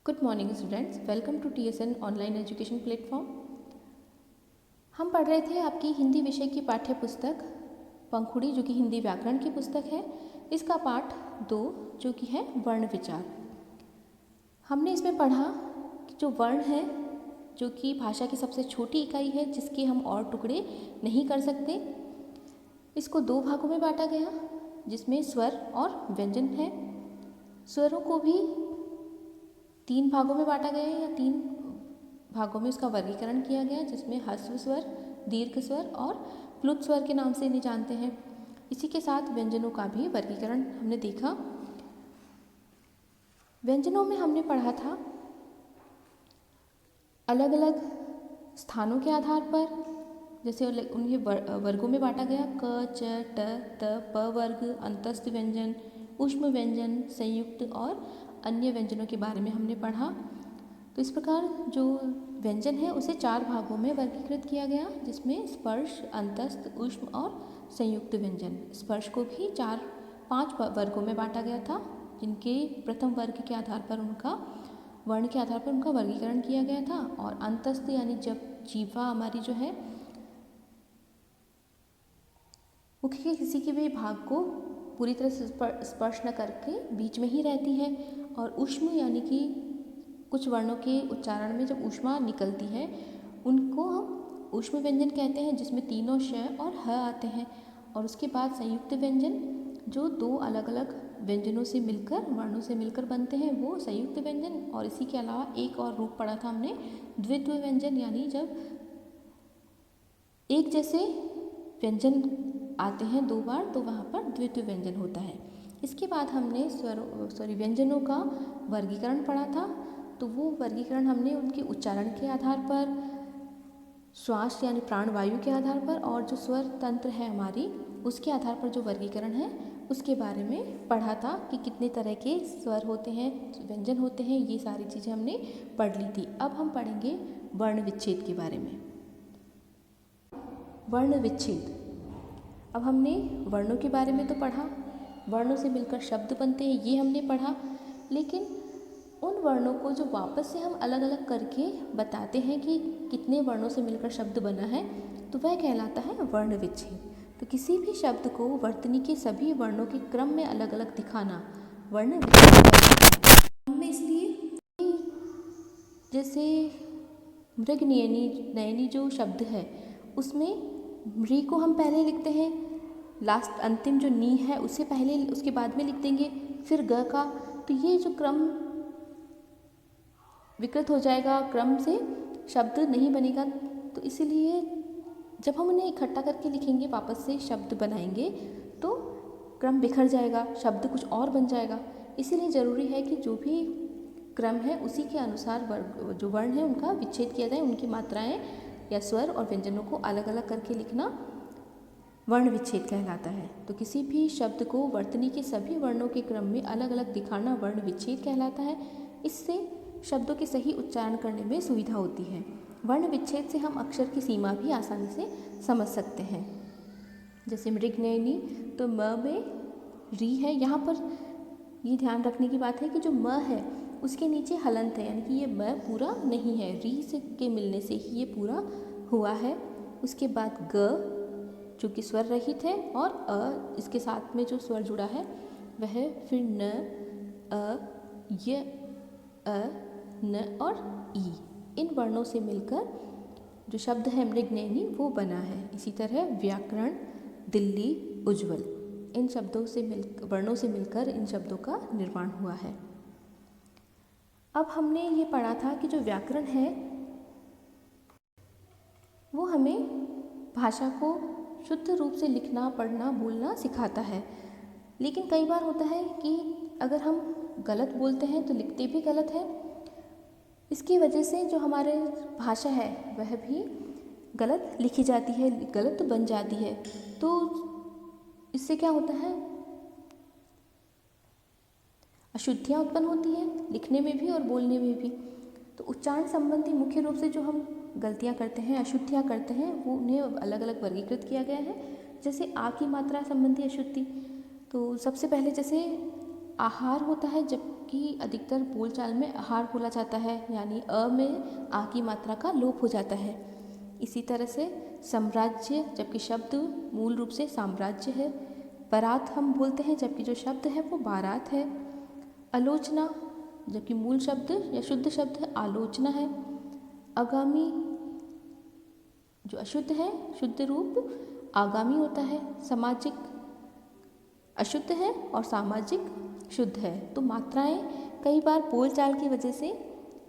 Good morning students, welcome to TSN online education platform. हम पढ़ रहे थे आपकी हिंदी विषय की पाठ्य पुस्तक पंखुड़ी, जो कि हिंदी व्याकरण की पुस्तक है। इसका पाठ 2 जो कि है वर्ण विचार। हमने इसमें पढ़ा कि जो वर्ण है, जो कि भाषा की सबसे छोटी इकाई है, जिसके हम और टुकड़े नहीं कर सकते, इसको 2 भागों में बांटा गया, जिसमें स्वर और व्यंजन है। स्वरों को भी 3 भागों में बांटा गया है या 3 भागों में उसका वर्गीकरण किया गया, जिसमें ह्रस्व स्वर, दीर्घ स्वर और प्लुत स्वर के नाम से इन्हें जानते हैं। इसी के साथ व्यंजनों का भी वर्गीकरण हमने देखा। व्यंजनों में हमने पढ़ा था अलग अलग स्थानों के आधार पर, जैसे उन्हें वर्गों में बांटा गया, क, च, ट, त, प वर्ग, अंतस्थ व्यंजन, ऊष्म व्यंजन, संयुक्त और अन्य व्यंजनों के बारे में हमने पढ़ा। तो इस प्रकार जो व्यंजन है उसे 4 भागों में वर्गीकृत किया गया, जिसमें स्पर्श, अंतस्थ, ऊष्म और संयुक्त व्यंजन। स्पर्श को भी 5 वर्गों में बांटा गया था, जिनके प्रथम वर्ग के आधार पर उनका वर्ण के आधार पर उनका वर्गीकरण किया गया था। और अंतस्थ यानी जब जीवा हमारी जो है मुख के किसी के भी भाग को पूरी तरह से स्पर्श न करके बीच में ही रहती है। और ऊष्म यानी कि कुछ वर्णों के उच्चारण में जब ऊष्मा निकलती है, उनको हम ऊष्म व्यंजन कहते हैं, जिसमें तीनों श और ह आते हैं। और उसके बाद संयुक्त व्यंजन, जो 2 अलग अलग व्यंजनों से मिलकर, वर्णों से मिलकर बनते हैं, वो संयुक्त व्यंजन। और इसी के अलावा एक और रूप पढ़ा था हमने, द्वित्व व्यंजन, यानी जब एक जैसे व्यंजन आते हैं 2 बार, तो वहाँ पर द्वित्व व्यंजन होता है। इसके बाद हमने व्यंजनों का वर्गीकरण पढ़ा था। तो वो वर्गीकरण हमने उनके उच्चारण के आधार पर, श्वास यानी प्राणवायु के आधार पर, और जो स्वर तंत्र है हमारी, उसके आधार पर जो वर्गीकरण है उसके बारे में पढ़ा था कि कितने तरह के स्वर होते हैं, व्यंजन होते हैं। ये सारी चीज़ें हमने पढ़ ली थी। अब हम पढ़ेंगे वर्ण विच्छेद के बारे में। वर्ण विच्छेद, अब हमने वर्णों के बारे में तो पढ़ा, वर्णों से मिलकर शब्द बनते हैं, ये हमने पढ़ा। लेकिन उन वर्णों को जो वापस से हम अलग अलग करके बताते हैं कि कितने वर्णों से मिलकर शब्द बना है, तो वह कहलाता है वर्ण विच्छेद। तो किसी भी शब्द को वर्तनी के सभी वर्णों के क्रम में अलग अलग दिखाना वर्ण विच्छेद कहलाता है। में इसलिए जैसे मृग नयनी जो शब्द है, उसमें मृ को हम पहले लिखते हैं, लास्ट अंतिम जो नी है उसे पहले, उसके बाद में लिख देंगे, फिर ग का। तो ये जो क्रम विकृत हो जाएगा, क्रम से शब्द नहीं बनेगा। तो इसीलिए जब हम उन्हें इकट्ठा करके लिखेंगे, वापस से शब्द बनाएंगे, तो क्रम बिखर जाएगा, शब्द कुछ और बन जाएगा। इसीलिए ज़रूरी है कि जो भी क्रम है उसी के अनुसार जो वर्ण है उनका विच्छेद किया जाए, उनकी मात्राएं या स्वर और व्यंजनों को अलग अलग करके लिखना वर्ण विच्छेद कहलाता है। तो किसी भी शब्द को वर्तनी के सभी वर्णों के क्रम में अलग अलग दिखाना वर्ण विच्छेद कहलाता है। इससे शब्दों के सही उच्चारण करने में सुविधा होती है। वर्ण विच्छेद से हम अक्षर की सीमा भी आसानी से समझ सकते हैं। जैसे मृगनयनी, तो म में री है, यहाँ पर ये ध्यान रखने की बात है कि जो म है उसके नीचे हलंत है, यानी कि ये म पूरा नहीं है, री से के मिलने से ही ये पूरा हुआ है। उसके बाद ग जो कि स्वर रहित है, और अ इसके साथ में जो स्वर जुड़ा है वह फिर न, अ, य, अ, न और ई, इन वर्णों से मिलकर जो शब्द है मृगनयनी वो बना है। इसी तरह व्याकरण, दिल्ली, उज्ज्वल, इन शब्दों से वर्णों से मिलकर इन शब्दों का निर्माण हुआ है। अब हमने ये पढ़ा था कि जो व्याकरण है वो हमें भाषा को शुद्ध रूप से लिखना, पढ़ना, बोलना सिखाता है। लेकिन कई बार होता है कि अगर हम गलत बोलते हैं तो लिखते भी गलत है। इसकी वजह से जो हमारे भाषा है वह भी गलत लिखी जाती है, गलत बन जाती है। तो इससे क्या होता है, अशुद्धियाँ उत्पन्न होती हैं, लिखने में भी और बोलने में भी। तो उच्चारण संबंधी मुख्य रूप से जो हम गलतियाँ करते हैं, अशुद्धियाँ करते हैं, वो उन्हें अलग अलग वर्गीकृत किया गया है। जैसे आ की मात्रा संबंधी अशुद्धि, तो सबसे पहले जैसे आहार होता है, जबकि कि अधिकतर बोलचाल में आहार बोला जाता है, यानी अ में आ की मात्रा का लोप हो जाता है। इसी तरह से साम्राज्य, जबकि शब्द मूल रूप से साम्राज्य है। बारात हम बोलते हैं, जबकि जो शब्द है वो बारात है। आलोचना, जबकि मूल शब्द या शुद्ध शब्द है आलोचना है। आगामी, जो अशुद्ध है, शुद्ध रूप आगामी होता है। सामाजिक अशुद्ध है और सामाजिक शुद्ध है। तो मात्राएं कई बार बोलचाल की वजह से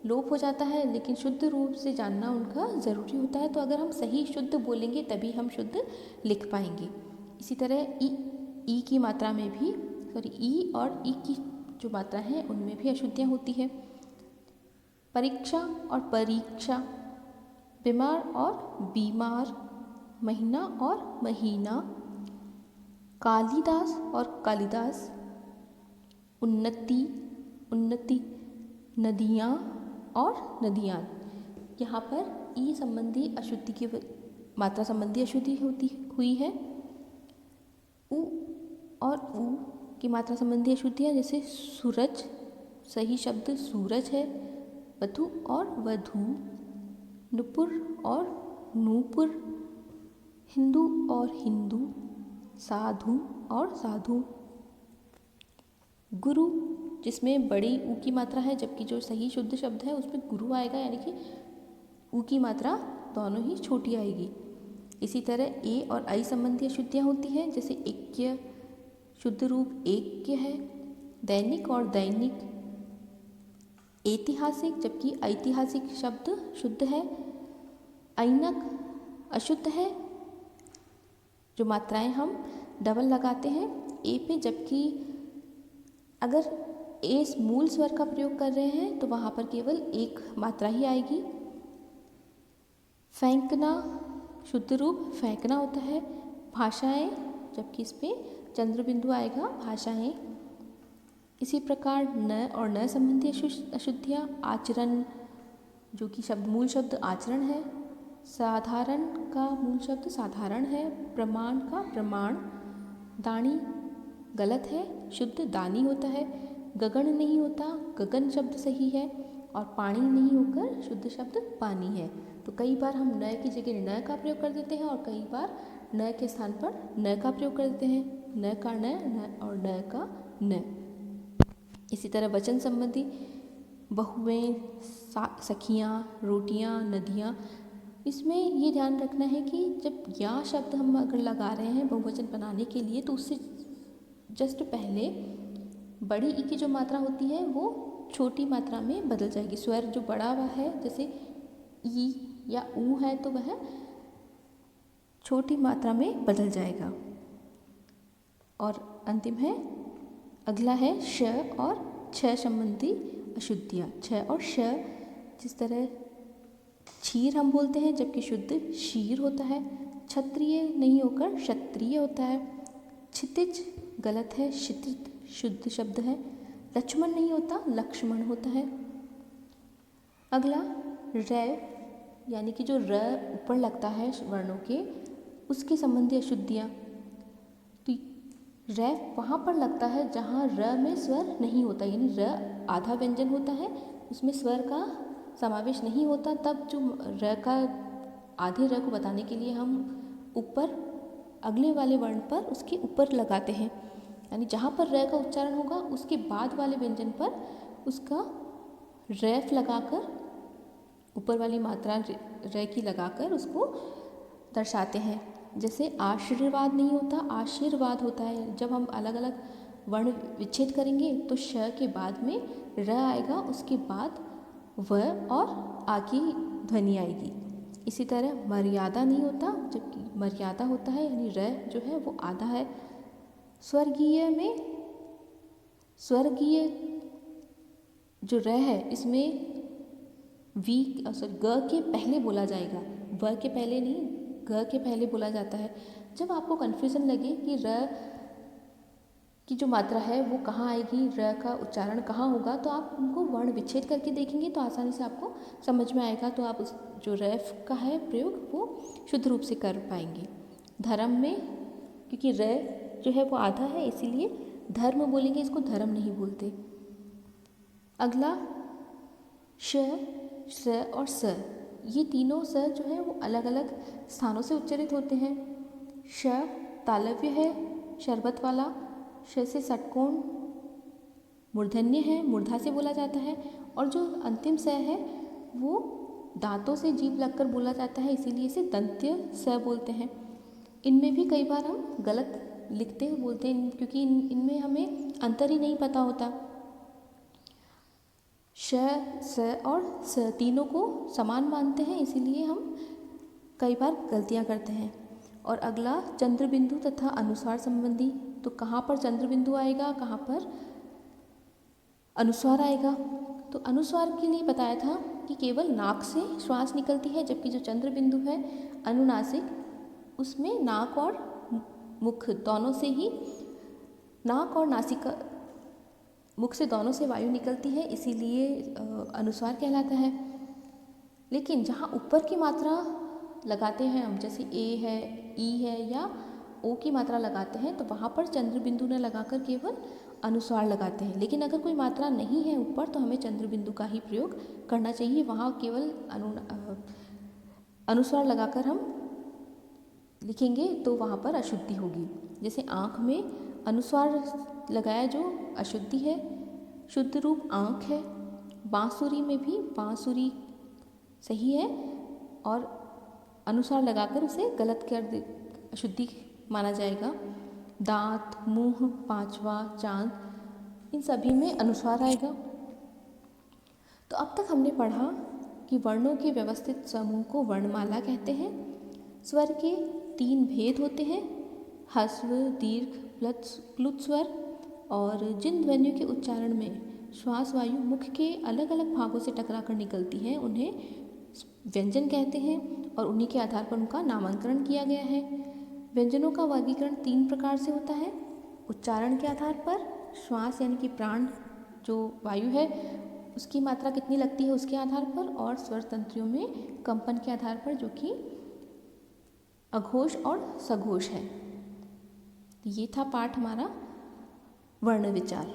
लोप हो जाता है, लेकिन शुद्ध रूप से जानना उनका ज़रूरी होता है। तो अगर हम सही शुद्ध बोलेंगे तभी हम शुद्ध लिख पाएंगे। इसी तरह ई की मात्रा में भी, ई और ई की जो मात्रा है उनमें भी अशुद्धियाँ होती है। परीक्षा और परीक्षा, बीमार और बीमार, महीना और महीना, कालिदास और कालिदास, उन्नति उन्नति, नदियाँ और नदियाँ। यहाँ पर ई संबंधी अशुद्धि की मात्रा संबंधी अशुद्धि होती हुई है। उ और उ की मात्रा संबंधी अशुद्धियाँ, जैसे सूरज, सही शब्द सूरज है। वधु और वधू, नुपुर और नूपुर, हिंदू और हिंदू, साधु और साधु। गुरु, जिसमें बड़ी ऊ की मात्रा है, जबकि जो सही शुद्ध शब्द है उसमें गुरु आएगा, यानी कि ऊ की मात्रा दोनों ही छोटी आएगी। इसी तरह ए और आई संबंधी अशुद्धियाँ होती हैं, जैसे ऐक्य, शुद्ध रूप ऐक्य है। दैनिक और दैनिक, ऐतिहासिक, जबकि ऐतिहासिक शब्द शुद्ध है। ऐनक अशुद्ध है। जो मात्राएं हम डबल लगाते हैं ए पे, जबकि अगर ए मूल स्वर का प्रयोग कर रहे हैं तो वहाँ पर केवल एक मात्रा ही आएगी। फेंकना, शुद्ध रूप फेंकना होता है। भाषाएं, जबकि इस पे चंद्र बिंदु आएगा, भाषाएं। इसी प्रकार न और न संबंधी अशुद्धियाँ, आचरण, जो कि शब्द मूल शब्द आचरण है। साधारण का मूल शब्द साधारण है। प्रमाण का प्रमाण। दानी गलत है, शुद्ध दानी होता है। गगन नहीं होता, गगन शब्द सही है। और पानी नहीं होकर शुद्ध शब्द पानी है। तो कई बार हम न की जगह न का प्रयोग कर देते हैं और कई बार न के स्थान पर न का प्रयोग कर देते हैं। न का न और न का न। इसी तरह वचन संबंधी, बहुएं, सखियाँ, रोटियाँ, नदियाँ। इसमें ये ध्यान रखना है कि जब या शब्द हम अगर लगा रहे हैं बहुवचन बनाने के लिए, तो उससे जस्ट पहले बड़ी ई की जो मात्रा होती है वो छोटी मात्रा में बदल जाएगी। स्वर जो बड़ा हुआ है, जैसे ई या ऊ है, तो वह छोटी मात्रा में बदल जाएगा। और अंतिम है, अगला है श और छ संबंधी अशुद्धियाँ। छ और श, जिस तरह क्षीर हम बोलते हैं, जबकि शुद्ध शीर होता है। क्षत्रिय नहीं होकर क्षत्रिय होता है। क्षितिज गलत है, क्षितिज शुद्ध शब्द है। लक्ष्मण नहीं होता, लक्ष्मण होता है। अगला र, यानी कि जो र ऊपर लगता है वर्णों के, उसके संबंधी अशुद्धियाँ। तो र वहाँ पर लगता है जहाँ र में स्वर नहीं होता, यानी र आधा व्यंजन होता है, उसमें स्वर का समावेश नहीं होता। तब जो र का आधे र को बताने के लिए हम ऊपर अगले वाले वर्ण पर उसके ऊपर लगाते हैं, यानी जहाँ पर र का उच्चारण होगा उसके बाद वाले व्यंजन पर उसका रेफ लगाकर, ऊपर वाली मात्रा र की लगाकर उसको दर्शाते हैं। जैसे आशीर्वाद नहीं होता, आशीर्वाद होता है। जब हम अलग अलग वर्ण विच्छेद करेंगे तो श के बाद में र आएगा, उसके बाद व और आ की ध्वनि आएगी। इसी तरह मर्यादा नहीं होता, जबकि मर्यादा होता है, यानी र जो है वो आधा है। स्वर्गीय में स्वर्गीय जो र है, इसमें वी ग के पहले बोला जाएगा, व के पहले नहीं, ग के पहले बोला जाता है। जब आपको कन्फ्यूज़न लगे कि र की जो मात्रा है वो कहाँ आएगी, र का उच्चारण कहाँ होगा, तो आप उनको वर्ण विच्छेद करके देखेंगे तो आसानी से आपको समझ में आएगा। तो आप उस जो रेफ का है प्रयोग वो शुद्ध रूप से कर पाएंगे। धर्म में, क्योंकि र जो है वो आधा है, इसीलिए धर्म बोलेंगे, इसको धर्म नहीं बोलते। अगला श, श और स, ये तीनों स जो है वो अलग अलग स्थानों से उच्चारित होते हैं। श तालव्य है, शरबत वाला। श से षटकोण मूर्धन्य है, मूर्धा से बोला जाता है। और जो अंतिम स है वो दांतों से जीभ लगकर बोला जाता है, इसीलिए इसे दंत्य स बोलते हैं। इनमें भी कई बार हम गलत लिखते हैं, बोलते हैं, क्योंकि इनमें हमें अंतर ही नहीं पता होता। श, स और स तीनों को समान मानते हैं, इसीलिए हम कई बार गलतियां करते हैं। और अगला चंद्र बिंदु तथा अनुस्वार संबंधी, तो कहाँ पर चंद्र बिंदु आएगा, कहाँ पर अनुस्वार आएगा। तो अनुस्वार के लिए बताया था कि केवल नाक से श्वास निकलती है, जबकि जो चंद्र बिंदु है अनुनासिक, उसमें नाक और मुख दोनों से ही, नाक और नासिका, मुख से दोनों से वायु निकलती है, इसीलिए अनुस्वार कहलाता है। लेकिन जहाँ ऊपर की मात्रा लगाते हैं हम, जैसे ए है, ई है या ओ की मात्रा लगाते हैं, तो वहाँ पर चंद्र बिंदु न लगाकर केवल अनुस्वार लगाते हैं। लेकिन अगर कोई मात्रा नहीं है ऊपर, तो हमें चंद्र बिंदु का ही प्रयोग करना चाहिए। वहाँ केवल अनुस्वार लगाकर हम लिखेंगे तो वहाँ पर अशुद्धि होगी। जैसे आँख में अनुस्वार लगाया जो अशुद्धि है, शुद्ध रूप आँख है। बांसुरी में भी बांसुरी सही है, और अनुस्वार लगाकर उसे गलत कर दे, अशुद्धि माना जाएगा। दांत, मुंह, पांचवा, चांद, इन सभी में अनुस्वार आएगा। तो अब तक हमने पढ़ा कि वर्णों के व्यवस्थित समूह को वर्णमाला कहते हैं। स्वर के 3 भेद होते हैं, ह्रस्व, दीर्घ, प्लुत स्वर। और जिन ध्वनियों के उच्चारण में श्वास वायु मुख के अलग अलग भागों से टकराकर निकलती है, उन्हें व्यंजन कहते हैं, और उन्हीं के आधार पर उनका नामांकन किया गया है। व्यंजनों का वर्गीकरण 3 प्रकार से होता है। उच्चारण के आधार पर, श्वास यानी कि प्राण जो वायु है उसकी मात्रा कितनी लगती है उसके आधार पर, और स्वर तंत्रियों में कंपन के आधार पर, जो कि अघोष और सघोष है। ये था पाठ हमारा वर्ण विचार।